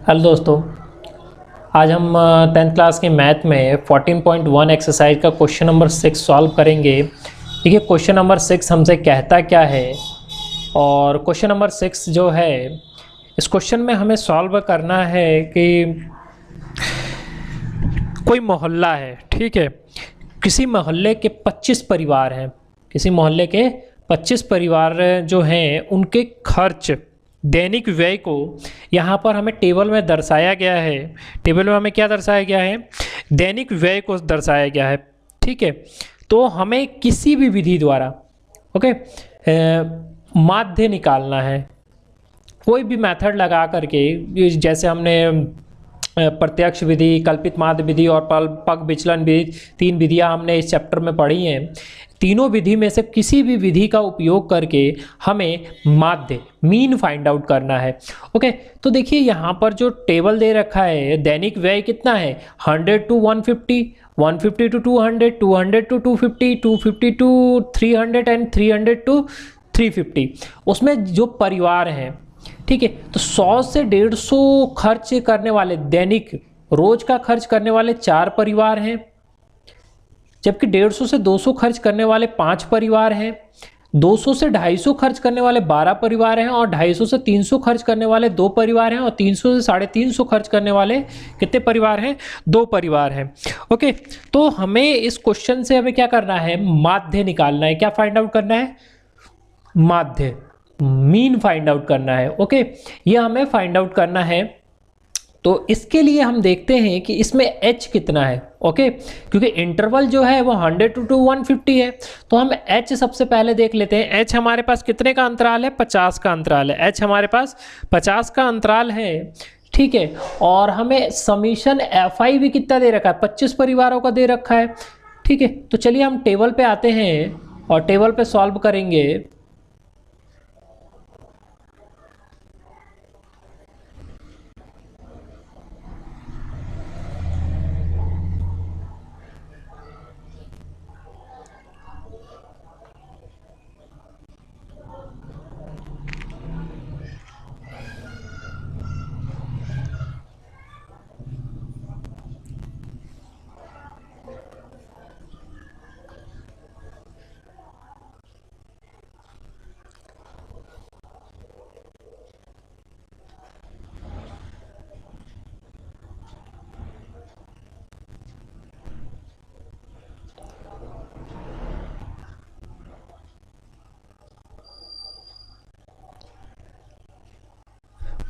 Hello दोस्तों, आज हम 10th क्लास के मैथ में 14.1 एक्सरसाइज का क्वेश्चन नंबर 6 सॉल्व करेंगे। देखिए क्वेश्चन नंबर 6 हमसे कहता क्या है, और क्वेश्चन नंबर 6 जो है इस क्वेश्चन में हमें सॉल्व करना है कि कोई मोहल्ला है, ठीक है। किसी मोहल्ले के 25 परिवार हैं, किसी मोहल्ले के 25 परिवार जो हैं उनके खर्च दैनिक व्यय को यहाँ पर हमें टेबल में दर्शाया गया है। टेबल में हमें क्या दर्शाया गया है? दैनिक व्यय को दर्शाया गया है, ठीक है। तो हमें किसी भी विधि द्वारा ओके माध्य निकालना है। कोई भी मेथड लगा करके, जैसे हमने प्रत्यक्ष विधि, कल्पित माध्य विधि और पग विचलन विधि, 3 विधियां हमने इस चैप्टर में पढ़ी हैं। तीनों विधि में से किसी भी विधि का उपयोग करके हमें माध्य मीन फाइंड आउट करना है। ओके, तो देखिए यहाँ पर जो टेबल दे रखा है, दैनिक व्यय कितना है? 100 to 150, 150 to 200, 200 to 250, 250 to 300 and 300 to 350। उसमें जो परिवार हैं, ठीक है, तो 100 से 150 खर्च करने वाले, दैनिक रोज का खर्च करने वाले 4 परिवार हैं, जबकि 150 से 200 खर्च करने वाले 5 परिवार हैं, 200 से 250 खर्च करने वाले 12 परिवार हैं, और 250 से 300 खर्च करने वाले 2 परिवार हैं, और 300 से 350 खर्च करने वाले कितने परिवार हैं? 2 परिवार हैं। ओके, तो हमें इस क्वेश्चन से हमें क्या करना है? माध्य निकालना है। क्या फाइंड आउट करना है? माध्य, मीन फाइंड आउट करना है। ओके, ये हमें फाइंड आउट करना है। तो इसके लिए हम देखते हैं कि इसमें h कितना है। ओके, क्योंकि इंटरवल जो है वो 100 to 150 है, तो हम h सबसे पहले देख लेते हैं। h हमारे पास कितने का अंतराल है? 50 का अंतराल है। h हमारे पास 50 का अंतराल है, ठीक है। और हमें समीशन fi भी कितना दे रखा है? 25 परिवारों का दे रखा है, ठीक है। तो चलिए हम टेबल पे आते हैं और टेबल पे सॉल्व करेंगे।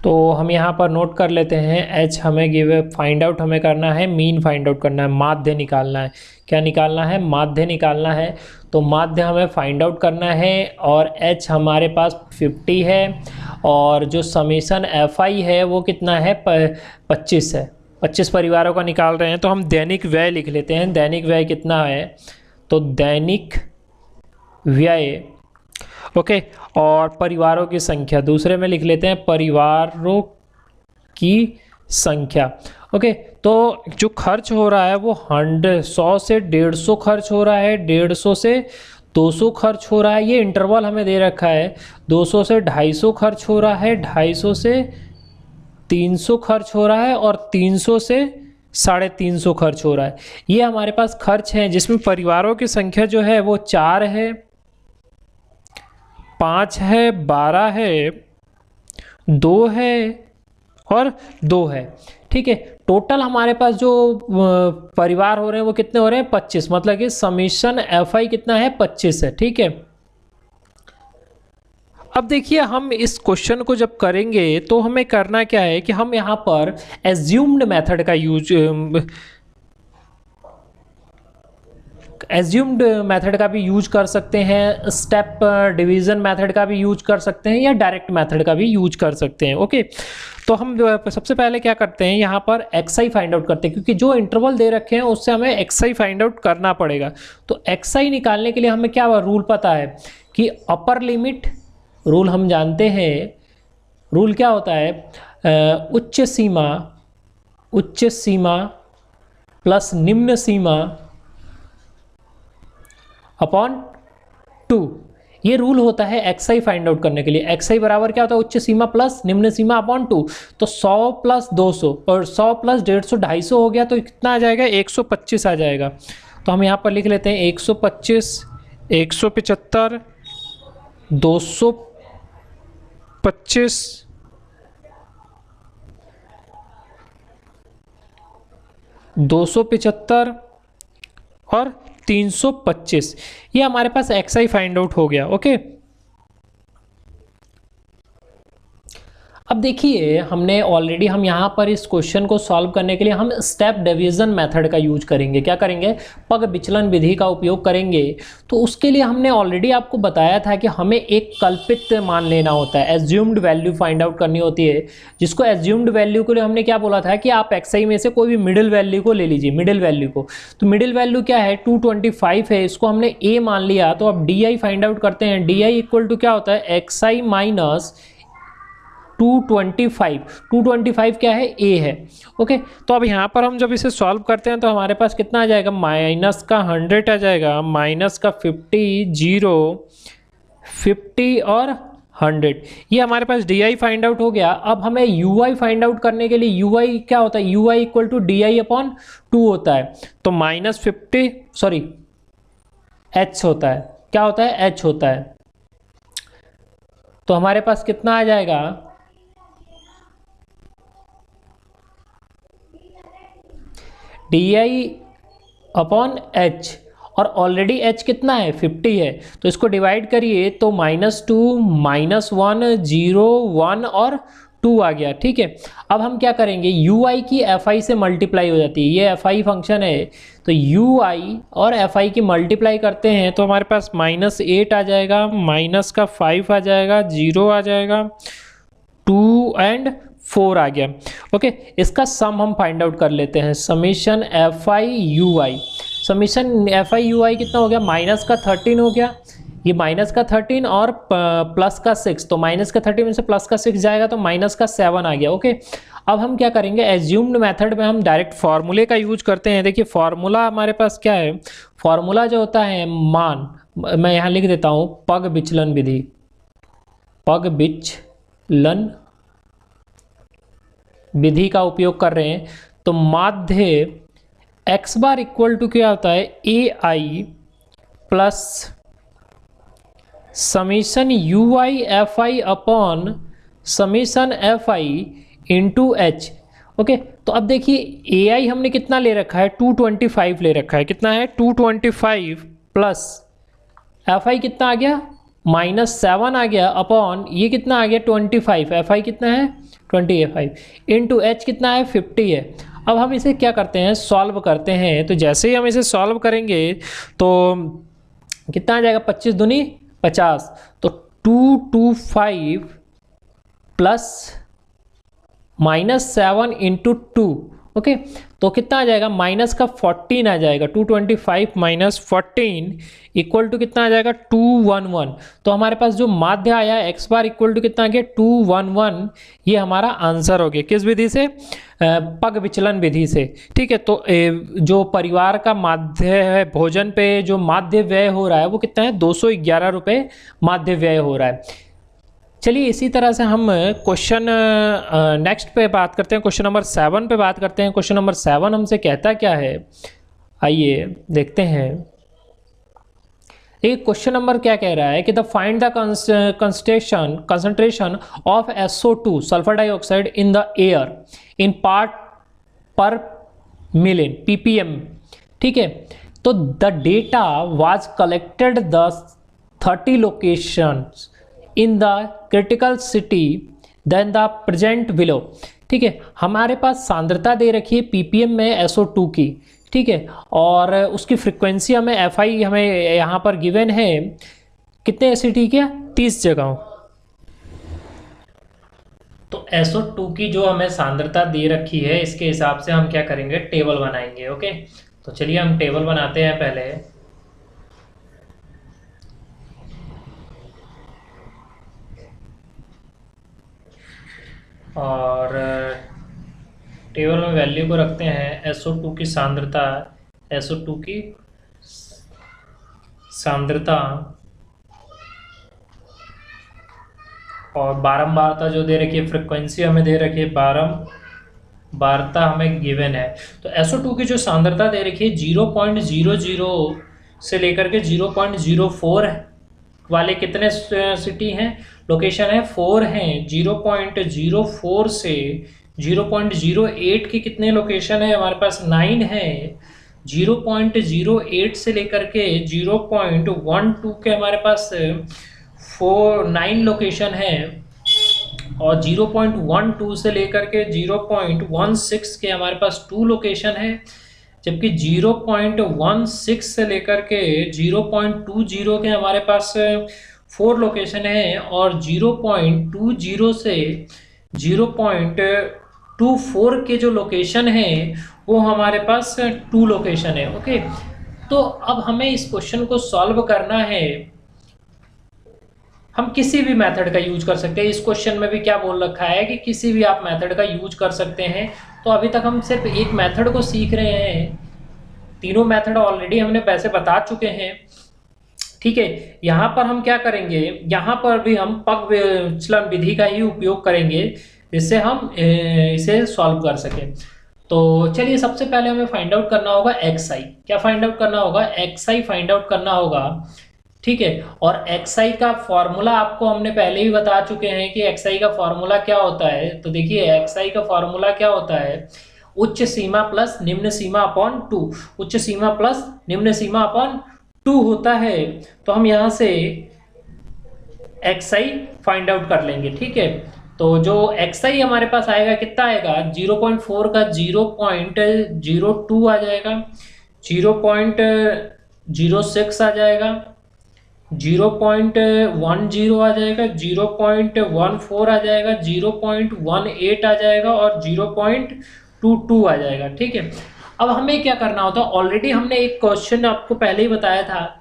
तो हम यहाँ पर नोट कर लेते हैं, h हमें गिव फाइंड आउट हमें करना है, मीन फाइंड आउट करना है, माध्य निकालना है। क्या निकालना है? माध्य निकालना है। तो माध्य हमें फाइंड आउट करना है, और h हमारे पास 50 है, और जो समीशन fi है वो कितना है? 25 है। 25 परिवारों का निकाल रहे हैं, तो हम दैनिक व्यय लिख लेते हैं। दैनिक व्यय कितना है? तो दैनिक व्यय, ओके, और परिवारों की संख्या दूसरे में लिख लेते हैं, परिवारों की संख्या। ओके, तो जो खर्च हो रहा है वो 100 से 150 खर्च हो रहा है, 150 से 200 खर्च हो रहा है। ये इंटरवल हमें दे रखा है। 200 से 250 खर्च हो रहा है, 250 से 300 खर्च हो रहा है, और 300 से 350 खर्च हो रहा है। ये हमारे पास खर्च हैं, जिसमें परिवारों की संख्या जो है वो 4 है, 5 है, 12 है, 2 है, और 2 है, ठीक है। टोटल हमारे पास जो परिवार हो रहे हैं वो कितने हो रहे हैं? 25। मतलब कि समीशन fi कितना है? 25 है, ठीक है। अब देखिए हम इस क्वेश्चन को जब करेंगे तो हमें करना क्या है कि हम यहाँ पर एज्यूम्ड मेथड का एज्यूम्ड मेथड का भी यूज कर सकते हैं, स्टेप डिवीजन मेथड का भी यूज कर सकते हैं, या डायरेक्ट मेथड का भी यूज कर सकते हैं। ओके, तो हम सबसे पहले क्या करते हैं, यहाँ पर xi फाइंड आउट करते हैं, क्योंकि जो इंटरवल दे रखे हैं उससे हमें xi फाइंड आउट करना पड़ेगा। तो xi निकालने के लिए हमें क्या रूल पता है कि अपर लिमिट रूल हम जानते हैं। रूल क्या होता है? उच्च सीमा प्लस निम्न सीमा अपॉन 2। ये रूल होता है एक्सआई फाइंड आउट करने के लिए। एक्सआई बराबर क्या होता है, उच्च सीमा प्लस निम्न सीमा अपॉन 2। तो 100 प्लस 200 और 100 प्लस 150 250 हो गया, तो कितना आ जाएगा, 125 आ जाएगा। तो हम यहाँ पर लिख लेते हैं 125, 175, 225, 275 और 325। ये हमारे पास एक्सआई फाइंड आउट हो गया। ओके, अब देखिए हमने ऑलरेडी, हम यहाँ पर इस क्वेश्चन को सॉल्व करने के लिए हम स्टेप डिवीजन मेथड का यूज करेंगे। क्या करेंगे, पग विचलन विधि का उपयोग करेंगे। तो उसके लिए हमने ऑलरेडी आपको बताया था कि हमें एक कल्पित मान लेना होता है, एज्यूम्ड वैल्यू फाइंड आउट करनी होती है। जिसको एज्यूम्ड वैल्यू के लिए हमने क्या बोला था कि आप एक्सआई में से कोई भी मिडिल वैल्यू को ले लीजिए, मिडिल वैल्यू को। तो मिडिल वैल्यू क्या है, 225 है, इसको हमने ए मान लिया। तो अब डी आई फाइंड आउट करते हैं। डी आई इक्वल टू क्या होता है, एक्सआई माइनस 225। 225 क्या है, ए है। ओके, तो अब यहाँ पर हम जब इसे सॉल्व करते हैं तो हमारे पास कितना आ जाएगा, माइनस का 100 आ जाएगा, माइनस का 50, 0, 50 और 100। ये हमारे पास डी आई फाइंड आउट हो गया। अब हमें यू आई फाइंड आउट करने के लिए यू आई क्या होता है, U I equal to D I upon 2 होता है। तो माइनस 50, सॉरी एच होता है, क्या होता है, एच होता है। तो हमारे पास कितना आ जाएगा, डी आई अपॉन एच, और ऑलरेडी एच कितना है, 50 है। तो इसको डिवाइड करिए तो -2, -1, 0, 1 और 2 आ गया। ठीक है, अब हम क्या करेंगे, यू आई की एफ आई से मल्टीप्लाई हो जाती है, ये एफ आई फंक्शन है। तो यू आई और एफ आई की मल्टीप्लाई करते हैं तो हमारे पास -8 आ जाएगा, माइनस का 5 आ जाएगा, 0 आ जाएगा, 2 एंड 4 आ गया। ओके, इसका सम हम फाइंड आउट कर लेते हैं। Summation F I U I, summation F I U I कितना हो गया, माइनस का 13 हो गया, ये माइनस का 13 और प्लस का 6। तो माइनस का 13 में से प्लस का 6 जाएगा तो माइनस का 7 आ गया। ओके, अब हम क्या करेंगे, एज्यूम्ड मेथड में हम डायरेक्ट फार्मूले का यूज करते हैं। देखिए फार्मूला हमारे पास क्या है, फार्मूला जो होता है मान, मैं यहाँ लिख देता हूँ, पग विचलन विधि, पग विचलन विधि का उपयोग कर रहे हैं। तो माध्य एक्स बार इक्वल टू क्या होता है, A I plus summation U I F I upon summation F I into H. Okay, तो अब देखिए ए आई हमने कितना ले रखा है, 225 ले रखा है, कितना है 225 प्लस एफ आई कितना आ गया, -7 आ गया, अपॉन ये कितना आ गया 25, एफ आई कितना है 25, इंटू एच कितना है 50 है। अब हम इसे क्या करते हैं, सॉल्व करते हैं। तो जैसे ही हम इसे सॉल्व करेंगे तो कितना आ जाएगा, 25 दूनी 50। तो 225 प्लस -7 इंटू 2। ओके, तो कितना आ जाएगा, माइनस का 14 आ जाएगा, 225 माइनस 14 इक्वल टू कितना आ जाएगा 211। तो हमारे पास जो माध्य आया एक्स बार इक्वल टू कितना आ गया 211। ये हमारा आंसर हो गया, किस विधि से, पग विचलन विधि से। ठीक है, तो जो परिवार का माध्य है, भोजन पे जो माध्य व्यय हो रहा है वो कितना है, 211 रुपये माध्य व्यय हो रहा है। चलिए इसी तरह से हम क्वेश्चन नेक्स्ट पे बात करते हैं, क्वेश्चन नंबर 7 पे बात करते हैं। क्वेश्चन नंबर 7 हमसे कहता क्या है, आइए देखते हैं। एक क्वेश्चन नंबर क्या कह रहा है कि the find the concentration of SO2 sulphur dioxide in the air in part per million ppm। ठीक है, तो the data was collected the 30 locations in the critical city then the present below. ठीक है, हमारे पास सांद्रता दे रखी है ppm में SO2 की। ठीक है, और उसकी फ्रीक्वेंसी हमें FI हमें यहाँ पर गिवन है, कितने एसिटी के 30 जगहों। तो SO2 की जो हमें सांद्रता दे रखी है, इसके हिसाब से हम क्या करेंगे, टेबल बनाएंगे। ओके, तो चलिए हम टेबल बनाते हैं पहले। और टेबल में वैल्यू को रखते हैं SO2 की सांद्रता, SO2 की सांद्रता और बारंबारता जो दे रखी है, फ्रिक्वेंसी हमें दे रखी है, बारंबारता हमें गिवन है। तो SO2 की जो सांद्रता दे रखी है 0.00 से लेकर के 0.04 वाले कितने सिटी हैं, लोकेशन है 4 हैं। 0.04 से 0.08 की कितने लोकेशन है हमारे पास, 9 है। 0.08 से लेकर के 0.12 के हमारे पास 9 लोकेशन है, और 0.12 से लेकर के 0.16 के हमारे पास 2 लोकेशन है, जबकि 0.16 से लेकर के 0.20 के हमारे पास 4 लोकेशन है, और 0.20 से 0.24 के जो लोकेशन है वो हमारे पास 2 लोकेशन है। ओके, तो अब हमें इस क्वेश्चन को सॉल्व करना है। हम किसी भी मेथड का यूज कर सकते हैं। इस क्वेश्चन में भी क्या बोल रखा है कि किसी भी आप मेथड का यूज कर सकते हैं। तो अभी तक हम सिर्फ एक मेथड को सीख रहे हैं, तीनों मेथड ऑलरेडी हमने वैसे बता चुके हैं। ठीक है, यहाँ पर हम क्या करेंगे, यहाँ पर भी हम पग विचलन विधि का ही उपयोग करेंगे जिससे हम इसे सॉल्व कर सकें। तो चलिए, सबसे पहले हमें फाइंड आउट करना होगा xi। क्या फाइंड आउट करना होगा, xi फाइंड आउट करना होगा। ठीक है, और xi का फॉर्मूला आपको हमने पहले ही बता चुके हैं कि xi का फॉर्मूला क्या होता है। तो देखिए, xi का फॉर्मूला क्या होता है, उच्च सीमा प्लस निम्न सीमा अपॉन 2, उच्च सीमा प्लस निम्न सीमा अपॉन 2 होता है। तो हम यहाँ से xi फाइंड आउट कर लेंगे। ठीक है, तो जो xi हमारे पास आएगा कितना आएगा, 0.4 का 0.02 आ जाएगा, 0.06 आ जाएगा, 0.10 आ जाएगा, 0.14 आ जाएगा, 0.18 आ जाएगा, और 0.22 आ जाएगा। ठीक है, अब हमें क्या करना होता है, ऑलरेडी हमने एक क्वेश्चन आपको पहले ही बताया था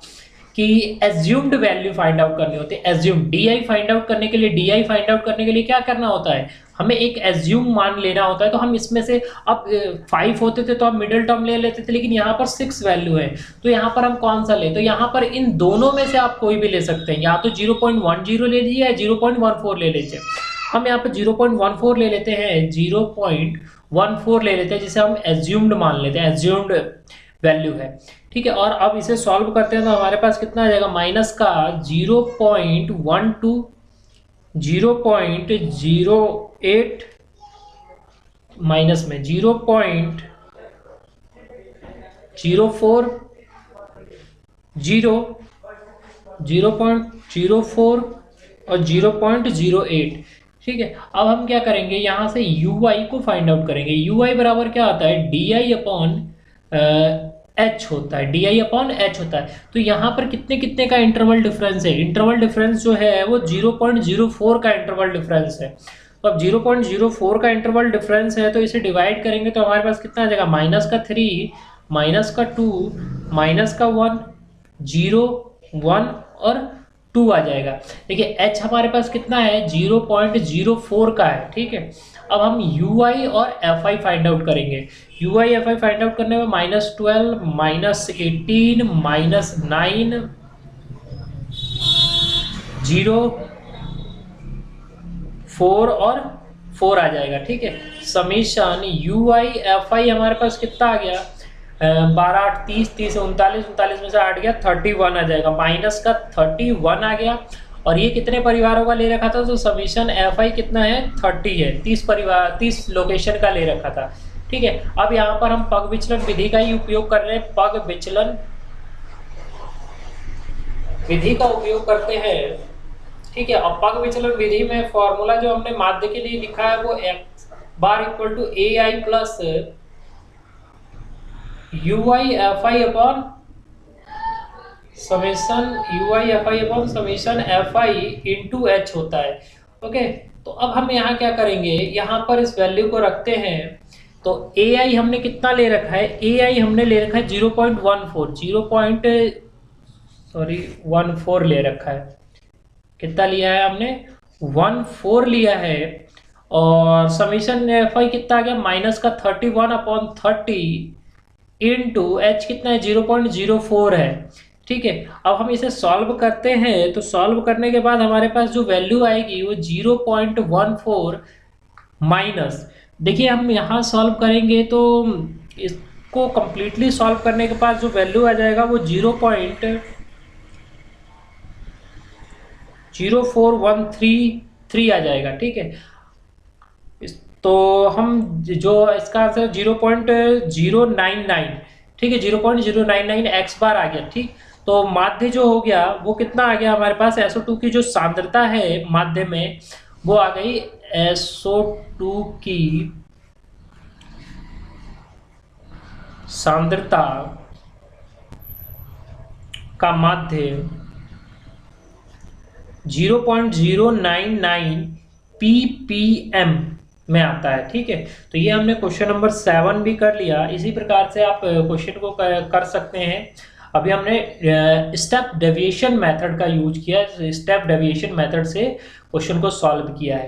कि एज्यूम्ड वैल्यू फाइंड आउट करनी होती है। एज्यूम डी फाइंड आउट करने के लिए, डी फाइंड आउट करने के लिए क्या करना होता है, हमें एक एज्यूम मान लेना होता है। तो हम इसमें से, अब 5 होते थे तो हम मिडिल टर्म ले लेते थे, लेकिन यहाँ पर 6 वैल्यू है, तो यहाँ पर हम कौन सा ले, तो यहाँ पर इन दोनों में से आप कोई भी ले सकते हैं, या तो 0.10 ले लीजिए या 0.14 ले लीजिए। हम यहाँ पर 0.14 ले लेते हैं, 0.14 ले लेते हैं, जिसे हम एज्यूम्ड मान लेते हैं, एज्यूम्ड वैल्यू है। ठीक है, और अब इसे सॉल्व करते हैं तो हमारे पास कितना आ जाएगा, माइनस का 0.12, 0.08 माइनस में 0.04, 0.04 और 0.08। ठीक है, अब हम क्या करेंगे, यहाँ से ui को फाइंड आउट करेंगे। ui बराबर क्या आता है, di अपॉन h होता है, di अपॉन h होता है। तो यहाँ पर कितने कितने का इंटरवल डिफरेंस है, इंटरवल डिफरेंस जो है वो 0.04 का इंटरवल डिफरेंस है। तो अब 0.04 का इंटरवल डिफरेंस है, तो इसे डिवाइड करेंगे तो हमारे पास कितना आ जाएगा, माइनस का 3, माइनस का 2, माइनस का 1, 0, 1 और 2 आ जाएगा। देखिए h हमारे पास कितना है, 0.04 का है। ठीक है, अब हम ui और fi फाइंड आउट करेंगे। ui fi फाइंड आउट करने में -12, -18, -9, 0, 4 और 4 आ जाएगा। ठीक है, समीशन ui fi हमारे पास कितना आ गया, 12, 8, 30, 30 39, 39 में से 8 गया, 31 आ जाएगा, माइनस का 31 आ गया। और ये कितने परिवारों का ले रखा था, तो समीशन fi कितना है, 30 है, 30 परिवार, 30 लोकेशन का ले रखा था। ठीक है, अब यहाँ पर हम पग विचलन विधि का ही उपयोग कर रहे हैं, पग विचलन विधि का उपयोग करते हैं। ठीक है, और पग विचलन विधि में फॉर्मूला जो हमने माध्य के लिए लिखा है वो x bar equal to ai plus ui fi upon summation ui fi upon summation fi into h होता है। ओके, तो अब हम यहाँ क्या करेंगे, यहाँ पर इस वैल्यू को रखते हैं। तो ai हमने कितना ले रखा है, ai हमने ले रखा है 0.14 ले रखा है। कितना लिया है हमने, 14 लिया है। और समीशन fi कितना आ गया, माइनस का 31 अपॉन 30 इंटू h कितना है, 0.04 है, ठीक है। अब हम इसे सॉल्व करते हैं, तो सॉल्व करने के बाद हमारे पास जो वैल्यू आएगी वो 0.14 माइनस, देखिए हम यहाँ सॉल्व करेंगे तो इसको कंप्लीटली सॉल्व करने के बाद जो वैल्यू आ जाएगा वो 0.04133 आ जाएगा। ठीक है, तो हम जो इसका आंसर 0.099, ठीक है, 0.099 एक्स बार आ गया। ठीक, तो माध्य जो हो गया वो कितना आ गया हमारे पास, SO2 की जो सांद्रता है माध्य में वो आ गई, SO2 की सांद्रता का माध्य 0.099 ppm में आता है। ठीक है, तो ये हमने क्वेश्चन नंबर 7 भी कर लिया। इसी प्रकार से आप क्वेश्चन को कर सकते हैं। अभी हमने स्टेप डेविएशन मेथड का यूज किया, स्टेप डेविएशन मेथड से क्वेश्चन को सॉल्व किया है।